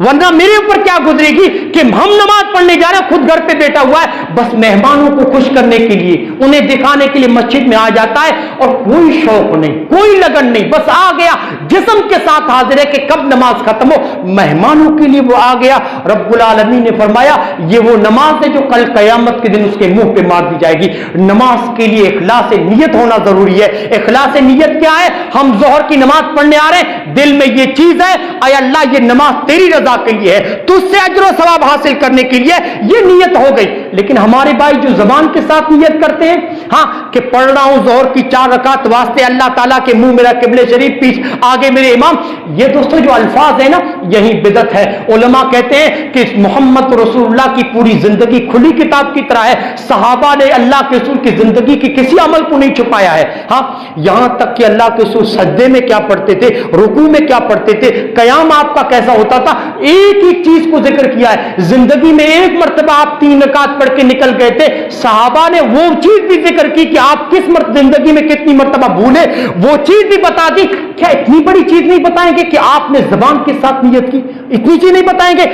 ورنہ میرے اوپر کیا گزرے گی کہ ہم نماز پڑھنے جا رہے ہیں، خود گھر پہ بیٹھا ہوا ہے، بس مہمانوں کو خوش کرنے کے لیے، انہیں دکھانے کے لیے مسجد میں آ جاتا ہے اور کوئی شوق نہیں، کوئی لگن نہیں، بس آ گیا جسم کے ساتھ حاضر ہے کہ کب نماز ختم ہو، مہمانوں کے لیے وہ آ گیا۔ رب العالمین نے فرمایا یہ وہ نماز ہے جو کل قیامت کے دن اس کے منہ پہ مار دی جائے گی۔ نماز کے لیے اخلاص نیت ہونا ضروری ہے۔ اخلاص نیت کیا ہے؟ ہم ظہر کی نماز پڑھنے آ رہے ہیں، دل میں یہ چیز ہے، اے اللہ یہ نماز تیری رضا کے لیے ہے، تجھ سے اجر و ثواب حاصل کرنے کے لیے، یہ نیت ہو گئی۔ لیکن ہمارے بھائی جو زبان کے ساتھ نیت کرتے ہیں، ہاں کہ پڑھ رہا ہوں ظہر کی 4 رکعت واسطے اللہ تعالیٰ کے منہ میرا قبلہ شریف، پیچھے آگے میرے امام، یہ دوستو جو الفاظ ہیں نا یہی بدعت ہے۔ علماء کہتے ہیں کہ محمد رسول اللہ کی پوری زندگی کھلی کتاب کی طرح ہے، صحابہ نے اللہ کے رسول کی زندگی کی کسی عمل کو نہیں چھپایا ہے، ہاں یہاں تک کہ اللہ کے رسول سجدے میں کیا پڑھتے تھے، رکوع میں کیا پڑھتے تھے، قیام آپ کا کیسا ہوتا تھا، ایک ایک چیز کو ذکر کیا ہے۔ زندگی میں ایک مرتبہ آپ 3 رکعت پڑھ کے نکل گئے تھے، صحابہ نے وہ چیز بھی ذکر کی کہ آپ کس زندگی میں کتنی مرتبہ بھولے، وہ چیز بھی بتا دی۔ کیا اتنی بڑی چیز نہیں بتائیں گے کہ آپ نے زبان کے ساتھ نیت کی؟ اتنی چیز نہیں بتائیں گے؟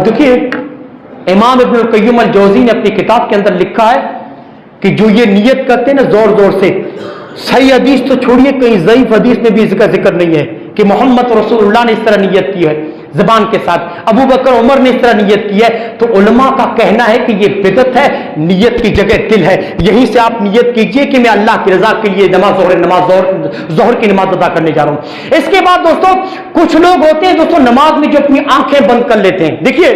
دیکھیے امام ابن القیم الجوزی نے اپنی کتاب کے اندر لکھا ہے کہ جو یہ نیت کرتے ہیں نا زور زور سے، صحیح حدیث تو چھوڑیے، کہیں ضعیف حدیث میں بھی اس کا ذکر نہیں ہے کہ محمد رسول اللہ نے اس طرح نیت کی ہے زبان کے ساتھ، ابو بکر عمر نے اس طرح نیت کی ہے، تو علماء کا کہنا ہے کہ یہ بدعت ہے، نیت کی جگہ دل ہے، یہیں سے آپ نیت کیجئے کہ میں اللہ کی رضا کے لیے ظہر کی نماز ادا کرنے جا رہا ہوں۔ اس کے بعد دوستو کچھ لوگ ہوتے ہیں دوستو نماز میں جو اپنی آنکھیں بند کر لیتے ہیں۔ دیکھیے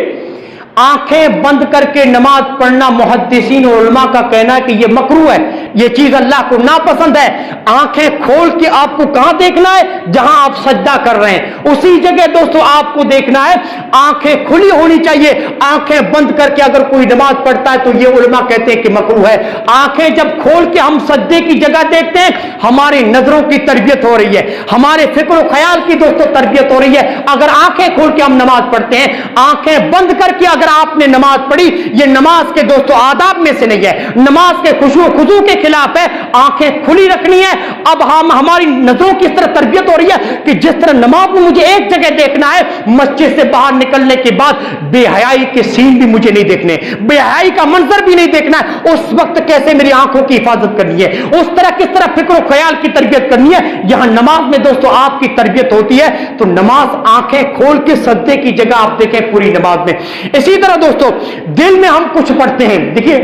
آنکھیں بند کر کے نماز پڑھنا محدثین اور علماء کا کہنا ہے کہ یہ مکروہ ہے، یہ چیز اللہ کو ناپسند ہے۔ آنکھیں کھول کے آپ کو کہاں دیکھنا ہے؟ جہاں آپ سجدہ کر رہے ہیں اسی جگہ دوستو آپ کو دیکھنا ہے، آنکھیں کھلی ہونی چاہیے۔ آنکھیں بند کر کے اگر کوئی نماز پڑھتا ہے تو یہ علماء کہتے ہیں کہ مکروہ ہے۔ آنکھیں جب کھول کے ہم سجدے کی جگہ دیکھتے ہیں ہماری نظروں کی تربیت ہو رہی ہے، ہمارے فکر و خیال کی دوستو تربیت ہو رہی ہے۔ اگر آنکھیں کھول کے ہم نماز پڑھتے ہیں، آنکھیں بند کر کے اگر آپ نے نماز پڑھی، یہ نماز کے دوستو آداب میں سے نہیں ہے، نماز کے خشوع و خضوع کے خلاف ہے۔ آنکھیں کھلی رکھنی ہے۔ اب ہماری نظروں کی اس طرح تربیت ہو رہی ہے کہ جس طرح نماز میں مجھے ایک جگہ دیکھنا ہے، مسجد سے باہر نکلنے کے بعد بے حیائی کے سین بھی مجھے نہیں دیکھنے، بے حیائی کا منظر بھی نہیں دیکھنا ہے۔ اس وقت کیسے میری آنکھوں کی حفاظت کرنی ہے، اس طرح کس طرح فکر و خیال کی تربیت کرنی ہے، یہاں نماز میں دوستو آپ کی تربیت ہوتی ہے۔ تو نماز آنکھیں کھول کے سجدے کی جگہ آپ دیکھیں پوری نماز میں۔ اسی طرح دوستو دل میں ہم کچھ پڑھتے ہیں، دیکھیے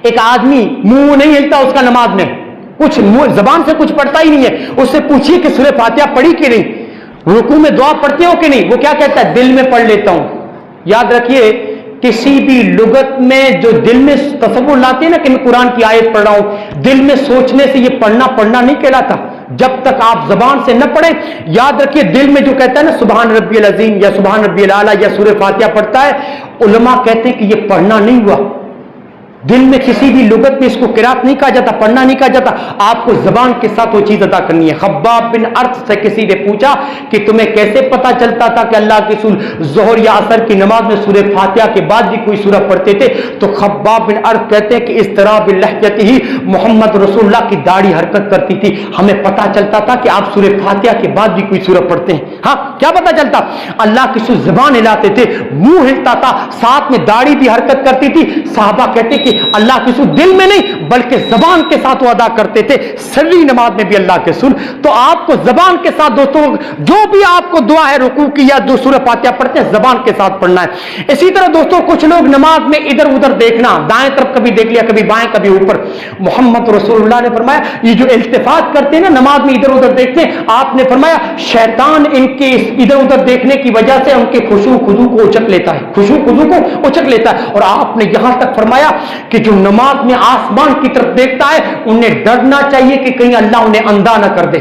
ایک آدمی منہ نہیں ہلتا اس کا نماز میں، کچھ زبان سے کچھ پڑھتا ہی نہیں ہے، اس سے پوچھیے کہ سورہ فاتحہ پڑھی کہ نہیں، رکوع میں دعا پڑھتے ہو کہ نہیں، وہ کیا کہتا ہے؟ دل میں پڑھ لیتا ہوں۔ یاد رکھیے کسی بھی لغت میں جو دل میں تصور لاتے ہیں نا کہ میں قرآن کی آیت پڑھ رہا ہوں، دل میں سوچنے سے یہ پڑھنا نہیں کہلاتا جب تک آپ زبان سے نہ پڑھیں۔ یاد رکھیے دل میں جو کہتا ہے نا سبحان ربی العظیم یا سبحان ربی الاعلیٰ یا سورہ فاتحہ پڑھتا ہے، علماء کہتے ہیں کہ یہ پڑھنا نہیں ہوا، دل میں کسی بھی لغت میں اس کو قرات نہیں کہا جاتا، پڑھنا نہیں کہا جاتا، آپ کو زبان کے ساتھ وہ چیز ادا کرنی ہے۔ خباب بن ارت سے کسی نے پوچھا کہ تمہیں کیسے پتا چلتا تھا کہ اللہ کے رسول ظہر یا عصر کی نماز میں سورہ فاتحہ کے بعد بھی کوئی سورہ پڑھتے تھے؟ تو خباب بن ارت کہتے ہیں کہ اس طرح بلہجتہ محمد رسول اللہ کی داڑھی حرکت کرتی تھی، ہمیں پتا چلتا تھا کہ آپ سورہ فاتحہ کے بعد بھی کوئی سورہ پڑھتے ہیں۔ ہاں کیا پتا چلتا؟ اللہ کے رسول زبان ہلاتے تھے، منہ ہلتا تھا، ساتھ میں داڑھی بھی حرکت کرتی تھی۔ صحابہ کہتے کہ اللہ کے رسول دل میں نہیں بلکہ زبان کے ساتھ وہ ادا کرتے تھے، سری نماز میں بھی اللہ کے رسول۔ تو آپ کو زبان کے ساتھ دوستوں جو بھی آپ کو دعا ہے رکوع کی یا جو سورہ فاتحہ پڑھتے ہیں زبان کے ساتھ پڑھنا ہے۔ اسی طرح دوستوں کچھ لوگ نماز میں ادھر ادھر دیکھنا، دائیں طرف کبھی دیکھ لیا، کبھی بائیں کبھی اوپر، محمد رسول اللہ نے فرمایا یہ جو التفات کرتے ہیں نا نماز میں ادھر ادھر دیکھتے ہیں، آپ نے فرمایا شیطان ان کے ادھر ادھر دیکھنے کی وجہ سے ان کے خشوع خضوع کو اچک لیتا ہے، خشوع خضوع کو اچک لیتا ہے۔ اور آپ نے یہاں تک فرمایا کہ جو نماز میں آسمان کی طرف دیکھتا ہے انہیں ڈرنا چاہیے کہ کہیں اللہ انہیں اندھا نہ کر دے۔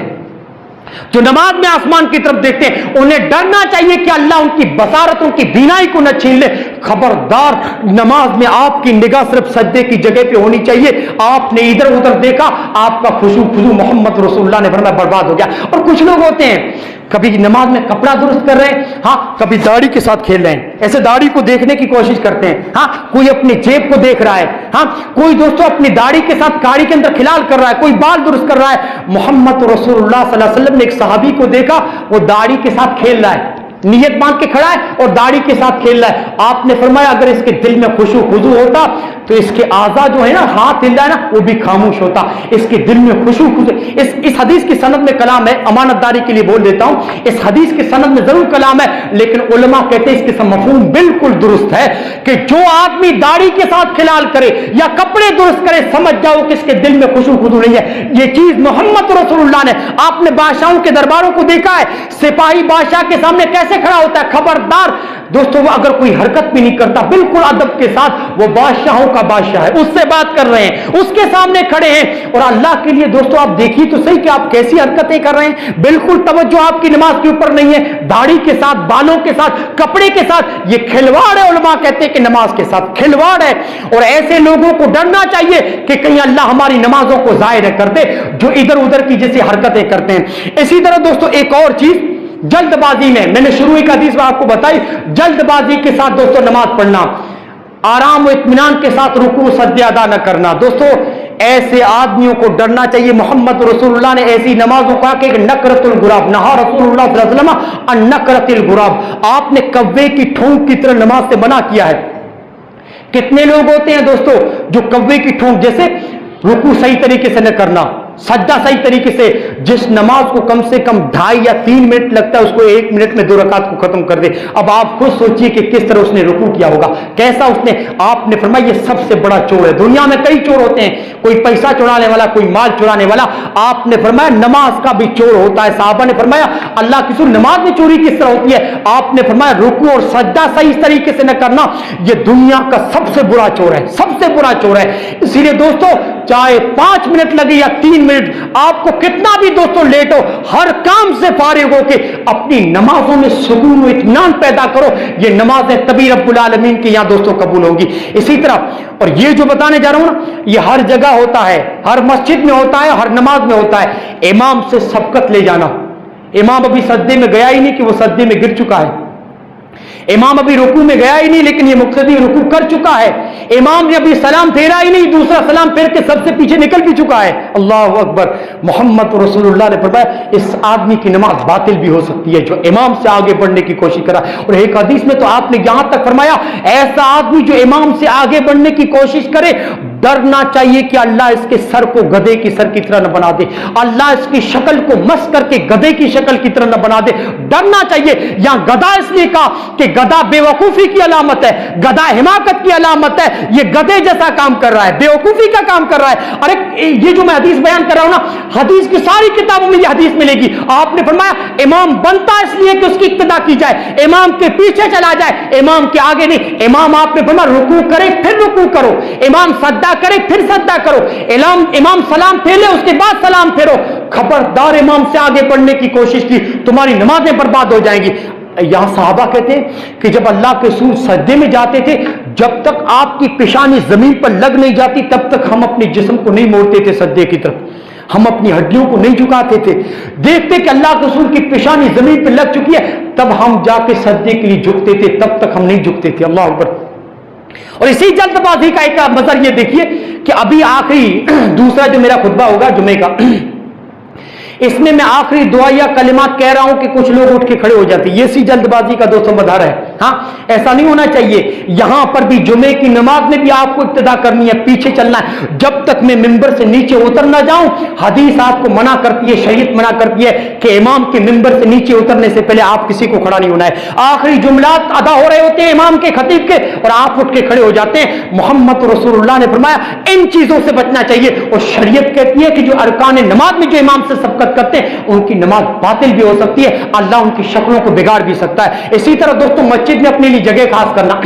جو نماز میں آسمان کی طرف دیکھتے ہیں انہیں ڈرنا چاہیے کہ اللہ ان کی بصارت ان کی بینائی کو نہ چھین لے۔ خبردار نماز میں آپ کی نگاہ صرف سجدے کی جگہ پہ ہونی چاہیے۔ آپ نے ادھر ادھر دیکھا آپ کا خشوع خضوع محمد رسول اللہ نے فرمایا برباد ہو گیا۔ اور کچھ لوگ ہوتے ہیں کبھی نماز میں کپڑا درست کر رہے ہیں، ہاں کبھی داڑھی کے ساتھ کھیل رہے ہیں، ایسے داڑھی کو دیکھنے کی کوشش کرتے ہیں، ہاں کوئی اپنی جیب کو دیکھ رہا ہے، ہاں کوئی دوستوں اپنی داڑھی کے ساتھ کاڑی کے اندر کھلال کر رہا ہے، کوئی بال درست کر رہا ہے۔ محمد رسول اللہ صلی اللہ علیہ وسلم نے ایک صحابی کو دیکھا وہ داڑھی کے ساتھ کھیل رہا ہے، نیت باندھ کے کھڑا ہے اور داڑھی کے ساتھ کھیل رہا ہے. آپ نے فرمایا اگر اس کے دل میں خشوع خضوع ہوتا تو اس کے اعضاء جو ہے نا, ہاتھ ہل رہا ہے نا, وہ بھی خاموش ہوتا. اس کے دل میں خشوع خضوع. اس حدیث کی سند میں کلام ہے, امانت داری کے لیے بول دیتا ہوں, اس حدیث کی سند میں ضرور کلام ہے, لیکن علماء کہتے ہیں اس کا مفہوم بالکل درست ہے کہ جو آدمی داڑھی کے ساتھ کھلال کرے یا کپڑے درست کرے, سمجھ جاؤ کہ اس کے دل میں خشوع خضوع نہیں ہے. یہ چیز محمد رسول اللہ نے, آپ نے بادشاہوں کے درباروں کو دیکھا ہے, سپاہی بادشاہ کے سامنے کیسے کھڑا ہوتا ہے, خبردار دوستوں, وہ اگر کوئی حرکت بھی نہیں کرتا, بالکل ادب کے ساتھ, وہ بادشاہوں کا بادشاہ ہے, اس سے بات کر رہے ہیں, اس کے سامنے کھڑے ہیں. اور اللہ کے لیے دوستوں آپ دیکھیے تو صحیح کہ آپ کیسی حرکتیں کر رہے ہیں, بالکل توجہ آپ کی نماز کے اوپر نہیں ہے, داڑھی کے ساتھ, بالوں کے ساتھ, کپڑے کے ساتھ. یہ کھلواڑ ہے. علماء کہتے ہیں کہ نماز کے ساتھ کھلواڑ ہے, اور ایسے لوگوں کو ڈرنا چاہیے کہ کہیں اللہ ہماری نمازوں کو ضائع نہ کر دے جو ادھر ادھر کی جیسی حرکتیں کرتے ہیں. اسی طرح دوستوں ایک اور چیز, جلد بازی میں نے شروع ایک حدیث میں آپ کو بتائی, جلد بازی کے ساتھ دوستوں نماز پڑھنا, آرام و اطمینان کے ساتھ رکوع سجدے ادا نہ کرنا. دوستوں ایسے آدمیوں کو ڈرنا چاہیے. محمد رسول اللہ نے ایسی نمازوں کا کہ نکرت الغراب, نہا رسول اللہ صلی اللہ علیہ وسلم ان نکرت الغراب, آپ نے کوے کی ٹھونک کی طرح نماز سے منع کیا ہے. کتنے لوگ ہوتے ہیں دوستوں جو کوے کی ٹھونک جیسے رکوع صحیح طریقے سے نہ کرنا, سجدہ صحیح طریقے سے, جس نماز کو کم سے کم 2.5 یا 3 منٹ لگتا ہے اس کو 1 منٹ میں 2 رکعت کو ختم کر دے. اب آپ خود سوچئے کہ کس طرح اس نے رکوع کیا ہوگا, کیسا اس نے. آپ نے فرمایا یہ سب سے بڑا چور ہے. دنیا میں کئی چور ہوتے ہیں, کوئی پیسہ چرانے والا, کوئی مال چرانے والا, آپ نے فرمایا نماز کا بھی چور ہوتا ہے. صحابہ نے فرمایا اللہ کی رسول نماز میں چوری کس طرح ہوتی ہے, آپ نے فرمایا رکوع اور سجدہ صحیح طریقے سے نہ کرنا, یہ دنیا کا سب سے برا چور ہے, سب سے برا چور ہے. اسی لیے دوستوں چاہے 5 منٹ لگے یا 3 منٹ, آپ کو کتنا بھی دوستوں لیٹ ہو, ہر کام سے فارغ ہو کے اپنی نمازوں میں سکون و اطمینان پیدا کرو. یہ نمازیں تبھی رب العالمین کی یہاں دوستوں قبول ہوں گی. اسی طرح, اور یہ جو بتانے جا رہا ہوں نا, یہ ہر جگہ ہوتا ہے, ہر مسجد میں ہوتا ہے, ہر نماز میں ہوتا ہے. امام سے سبقت لے جانا. امام ابھی سجدے میں گیا ہی نہیں کہ وہ سجدے میں گر چکا ہے, امام ابھی رکوع میں گیا ہی نہیں لیکن یہ مقتدی رکوع کر چکا ہے, امام نے ابھی سلام پھیرا ہی نہیں, دوسرا سلام پھیر کے سب سے پیچھے نکل بھی چکا ہے. اللہ اکبر. محمد رسول اللہ نے فرمایا اس آدمی کی نماز باطل بھی ہو سکتی ہے جو امام سے آگے بڑھنے کی کوشش کرا. اور ایک حدیث میں تو آپ نے یہاں تک فرمایا ایسا آدمی جو امام سے آگے بڑھنے کی کوشش کرے, ڈرنا چاہیے کہ اللہ اس کے سر کو گدھے کی سر کی طرح نہ بنا دے, اللہ اس کی شکل کو مس کر کے گدھے کی شکل کی طرح نہ بنا دے. ڈرنا چاہیے. یہاں گدھا اس لیے کہا کہ گدھا بے وقوفی کی علامت ہے, گدھا حماقت کی علامت ہے, یہ گدھے جیسا کام کر رہا ہے, بے وقوفی کا کام کر رہا ہے. ارے یہ جو میں حدیث بیان کر رہا ہوں نا, حدیث کی ساری کتابوں میں یہ حدیث ملے گی. آپ نے فرمایا امام بنتا اس لیے کہ اس کی اقتدا کی جائے, امام کے پیچھے چلا جائے, امام کے آگے نہیں. امام آپ نے فرمایا رکوع کرے پھر رکوع کرو, امام سجدہ کرے پھر سجدہ کرو, امام سلام پھیرے اس کے بعد سلام پھیرو. خبردار امام سے آگے بڑھنے کی کوشش کی تمہاری نمازیں برباد ہو جائیں گی. یہاں صحابہ کہتے ہیں کہ جب اللہ کے رسول سجدے میں جاتے تھے, جب تک آپ کی پیشانی زمین پر لگ نہیں جاتی تب تک ہم اپنے جسم کو نہیں موڑتے تھے سجدے کی طرف, ہم اپنی ہڈیوں کو نہیں جھکاتے تھے. دیکھتے کہ اللہ کے رسول کی پیشانی زمین پر لگ چکی ہے تب ہم جا کے سجدے کے لیے جھکتے تھے, تب تک ہم نہیں جھکتے تھے. اللہ اکبر. اور اسی جلد بازی کا ایک منظر یہ دیکھیے کہ ابھی آخری دوسرا جو میرا خطبہ ہوگا جمعے کا, اس میں آخری دعا یا کلمات کہہ رہا ہوں کہ کچھ لوگ اٹھ کے کھڑے ہو جاتے ہیں. یہ سی جلد بازی کا دوستوں مظہر ہے. ہاں ایسا نہیں ہونا چاہیے. یہاں پر بھی جمعے کی نماز میں بھی آپ کو ابتدا کرنی ہے, پیچھے چلنا ہے. جب تک میں ممبر سے نیچے اتر نہ جاؤں, حدیث آپ کو منع کرتی ہے, شریعت منع کرتی ہے کہ امام کے ممبر سے نیچے اترنے سے پہلے آپ کسی کو کھڑا نہیں ہونا ہے. آخری جملات ادا ہو رہے ہوتے ہیں امام کے خطیب کے اور آپ اٹھ کے کھڑے ہو جاتے ہیں. محمد رسول اللہ نے فرمایا ان چیزوں سے بچنا چاہیے. اور شریعت کہتی ہے کہ جو ارکان نماز میں جو امام سے سبقت کرتے ہیں ان کی نماز باطل بھی ہو سکتی ہے, اللہ ان کی شکلوں کو بگاڑ بھی سکتا ہے. اسی طرح دوستوں مسجد میں اپنے لیے جگہ خاص کرنا.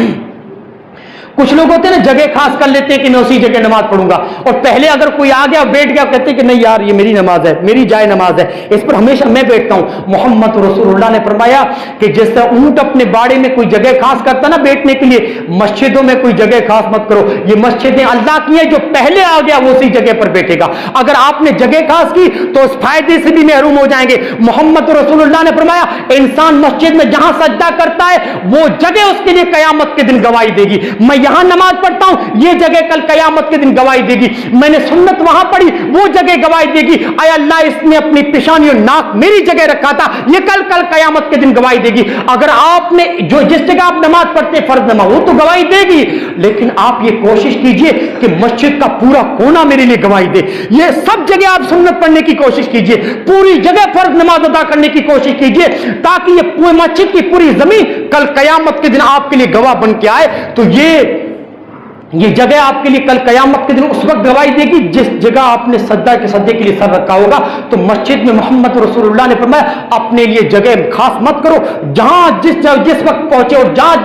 کچھ لوگ ہوتے ہیں نا جگہ خاص کر لیتے ہیں کہ میں اسی جگہ نماز پڑھوں گا, اور پہلے اگر کوئی آ گیا بیٹھ گیا کہتے ہیں کہ نہیں یار یہ میری نماز ہے, میری جائے نماز ہے, اس پر ہمیشہ میں بیٹھتا ہوں. محمد رسول اللہ نے فرمایا کہ جس طرح اونٹ اپنے باڑے میں کوئی جگہ خاص کرتا نا بیٹھنے کے لیے, مسجدوں میں کوئی جگہ خاص مت کرو. یہ مسجدیں اللہ کی ہیں, جو پہلے آ گیا وہ اسی جگہ پر بیٹھے گا. اگر آپ نے جگہ خاص کی تو اس فائدے سے بھی محروم ہو جائیں گے. محمد رسول اللہ نے فرمایا انسان مسجد میں جہاں سجدہ کرتا ہے وہ جگہ اس کے لیے قیامت کے دن گواہی دے گی. میں یہاں نماز پڑھتا ہوں یہ جگہ کل قیامت کے دن گواہی دے گی، میں نے سنت وہاں پڑھی وہ جگہ گواہی دے گی، اے اللہ اس نے اپنی پیشانی اور ناک میری جگہ رکھا تھا، یہ کل قیامت کے دن گواہی دے گی۔ اگر آپ نے جس جگہ آپ نماز پڑھتے فرض نماز وہ تو گواہی دے گی، لیکن آپ یہ کوشش کیجئے کہ مسجد کا پورا کونا میرے لیے گواہی دے، یہ سب جگہ آپ سنت پڑھنے کی کوشش کیجئے، پوری جگہ فرض نماز ادا کرنے کی کوشش کیجئے، تاکہ یہ پوری مسجد کی پوری زمین کل قیامت کے دن آپ کے لیے گواہ بن کے آئے۔ تو یہ جگہ آپ کے لیے کل قیامت کے دن اس وقت گواہی دے گی جس جگہ آپ نے سجدہ کے لیے سر رکھا ہوگا۔ تو مسجد میں محمد رسول اللہ نے فرمایا اپنے لیے جگہ خاص مت کرو، جہاں جس وقت پہنچے اور جہاں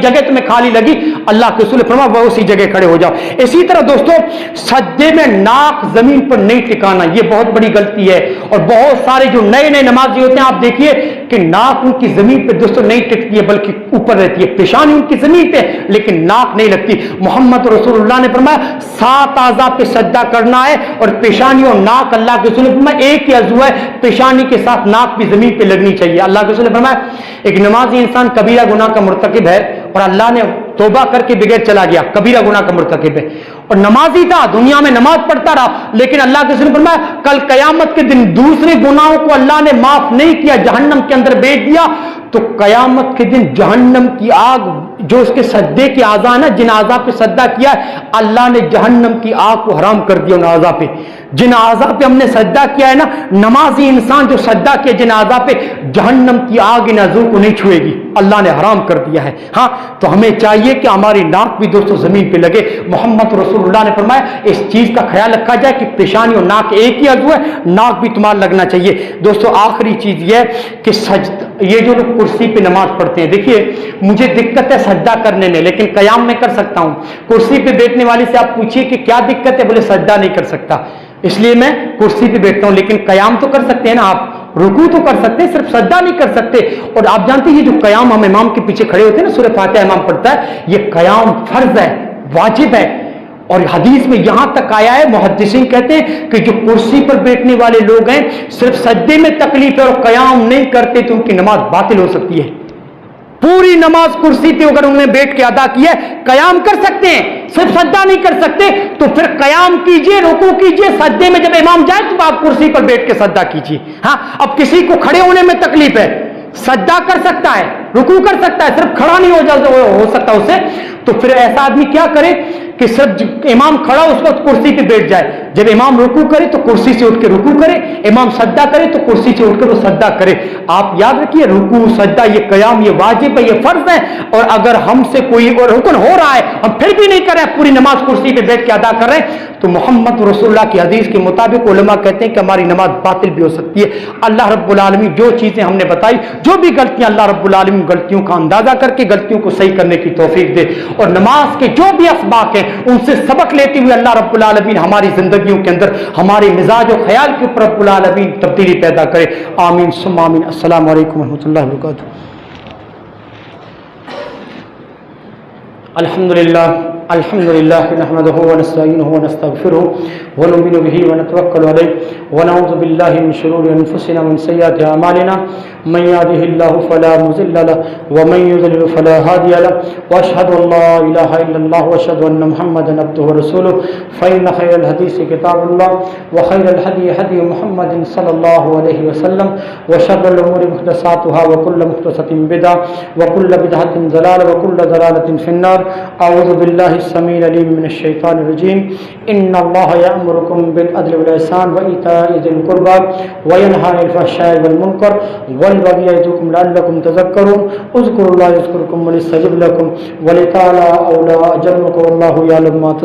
جگہ تمہیں خالی لگی اللہ کے رسول نے فرمایا وہ اسی جگہ کھڑے ہو جاؤ۔ اسی طرح دوستو سجدے میں ناک زمین پر نہیں ٹکانا، یہ بہت بڑی غلطی ہے، اور بہت سارے جو نئے نمازی ہوتے ہیں آپ دیکھیے کہ ناک ان کی زمین پہ دوستو نہیں ٹکتی ہے بلکہ اوپر رہتی ہے، پیشانی ان کی زمین پہ لیکن ناک نہیں لگتی۔ محمد رسول اللہ نے فرمایا 7 اعضاء پہ سجدہ کرنا ہے، اور پیشانی اور ناک اللہ کے رسول نے فرمایا ایک ہی عضو ہے، پیشانی کے ساتھ ناک بھی زمین پہ لگنی چاہیے۔ اللہ کے رسول نے فرمایا ایک نمازی انسان کبیرہ گناہ کا مرتکب ہے اور اللہ نے توبہ کر کے بغیر چلا گیا، کبیرہ گناہ کا مرتکب ہے اور نمازی تھا، دنیا میں نماز پڑھتا رہا، لیکن اللہ کے رسول نے فرمایا کل قیامت کے دن دوسرے گناہوں کو اللہ نے معاف نہیں کیا، جہنم کے اندر بیچ دیا، تو قیامت کے دن جہنم کی آگ جو اس کے سجدے کی اعضاء نا جن اعضاء پہ سجدہ کیا ہے اللہ نے جہنم کی آگ کو حرام کر دیا، ان اعضاء پہ جن اعضاء پہ ہم نے سجدہ کیا ہے نا، نمازی انسان جو سجدہ کیا جن اعضاء پہ جہنم کی آگ ان اعضاء کو نہیں چھوئے گی، اللہ نے حرام کر دیا ہے۔ ہاں تو ہمیں چاہیے کہ ہماری ناک بھی دوستوں زمین پہ لگے۔ محمد رسول اللہ نے فرمایا اس چیز کا خیال رکھا جائے کہ پیشانی اور ناک ایک ہی عضو ہے، ناک بھی تمہارا لگنا چاہیے۔ دوستوں آخری چیز یہ ہے کہ یہ جو لوگ کرسی پہ نماز پڑھتے ہیں، دیکھیے مجھے دقت ہے سجدہ کرنے میں لیکن قیام میں کر سکتا ہوں۔ کرسی پہ بیٹھنے والے سے آپ پوچھیے کہ کیا دقت ہے، بولے سجدہ نہیں کر سکتا، اس لیے میں کرسی پہ بیٹھتا ہوں، لیکن قیام تو کر سکتے ہیں نا، آپ رکوع تو کر سکتے ہیں، صرف سجدہ نہیں کر سکتے۔ اور آپ جانتے ہیں یہ جو قیام ہم امام کے پیچھے کھڑے ہوتے ہیں نا، سورہ فاتحہ امام پڑھتا ہے، یہ قیام فرض ہے، واجب ہے، اور حدیث میں یہاں تک آیا ہے محدثین کہتے ہیں کہ جو کرسی پر بیٹھنے والے لوگ ہیں صرف سجدے میں تکلیف ہے اور قیام نہیں کرتے تو ان کی نماز باطل ہو سکتی ہے۔ پوری نماز کرسی پہ اگر انہوں نے بیٹھ کے ادا کی ہے، قیام کر سکتے ہیں، صرف سجدہ نہیں کر سکتے، تو پھر قیام کیجئے، رکوع کیجئے، سجدے میں جب امام جائے تو آپ کرسی پر بیٹھ کے سجدہ کیجئے۔ ہاں اب کسی کو کھڑے ہونے میں تکلیف ہے، سجدہ کر سکتا ہے، رکوع کر سکتا ہے، صرف کھڑا نہیں ہو سکتا اسے، تو پھر ایسا آدمی کیا کرے کہ صرف امام کھڑا اس وقت کرسی پہ بیٹھ جائے، جب امام رکوع کرے تو کرسی سے اٹھ کے رکوع کرے، امام سجدہ کرے تو کرسی سے اٹھ کر وہ سجدہ کرے۔ آپ یاد رکھیے رکوع سجدہ یہ قیام یہ واجب ہے، یہ فرض ہے، اور اگر ہم سے کوئی اور رکن ہو رہا ہے ہم پھر بھی نہیں کر رہے، پوری نماز کرسی پہ بیٹھ کے ادا کر رہے ہیں، تو محمد رسول اللہ کی حدیث کے مطابق علماء کہتے ہیں کہ ہماری نماز باطل بھی ہو سکتی ہے۔ اللہ رب العالمین جو چیزیں ہم نے بتائی، جو بھی غلطیاں، اللہ رب العالمین غلطیوں کا اندازہ کر کے غلطیوں کو صحیح کرنے کی توفیق دے، اور نماز کے جو بھی اسباق ہیں ان سے سبق لیتے ہوئے اللہ رب العالمین ہماری زندگیوں کے اندر ہمارے مزاج و خیال کے اوپر رب العالمین تبدیلی پیدا کرے، آمین ثم آمین۔ السلام علیکم ورحمۃ اللہ وبرکاتہ۔ الحمد للہ نحمده ونستعینه ونستغفره ونؤمن به ونتوکل علیہ ونعوذ باللہ من شرور انفسنا ومن سیئات اعمالنا من يهده الله فلا مضل له ومن يضلل فلا هادي له واشهد ان لا اله الا الله واشهد ان محمدا عبده ورسوله فان خير الحديث كتاب الله وخير الهدي هدي محمد صلى الله عليه وسلم وشر الامور محدثاتها وكل محدثة بدعة وكل بدعة ضلالة وكل ضلالة في النار۔ اعوذ بالله السميع العليم من الشيطان الرجيم۔ ان الله يأمركم بالعدل والإحسان وإيتاء ذي القربى وينهى عن الفحشاء والمنكر والبغي يعظكم لعلكم تذكرون۔ اذكروا الله يذكركم ويستجب لكم ولتعالى أولى أجركم والله يعلم ما تصنعون۔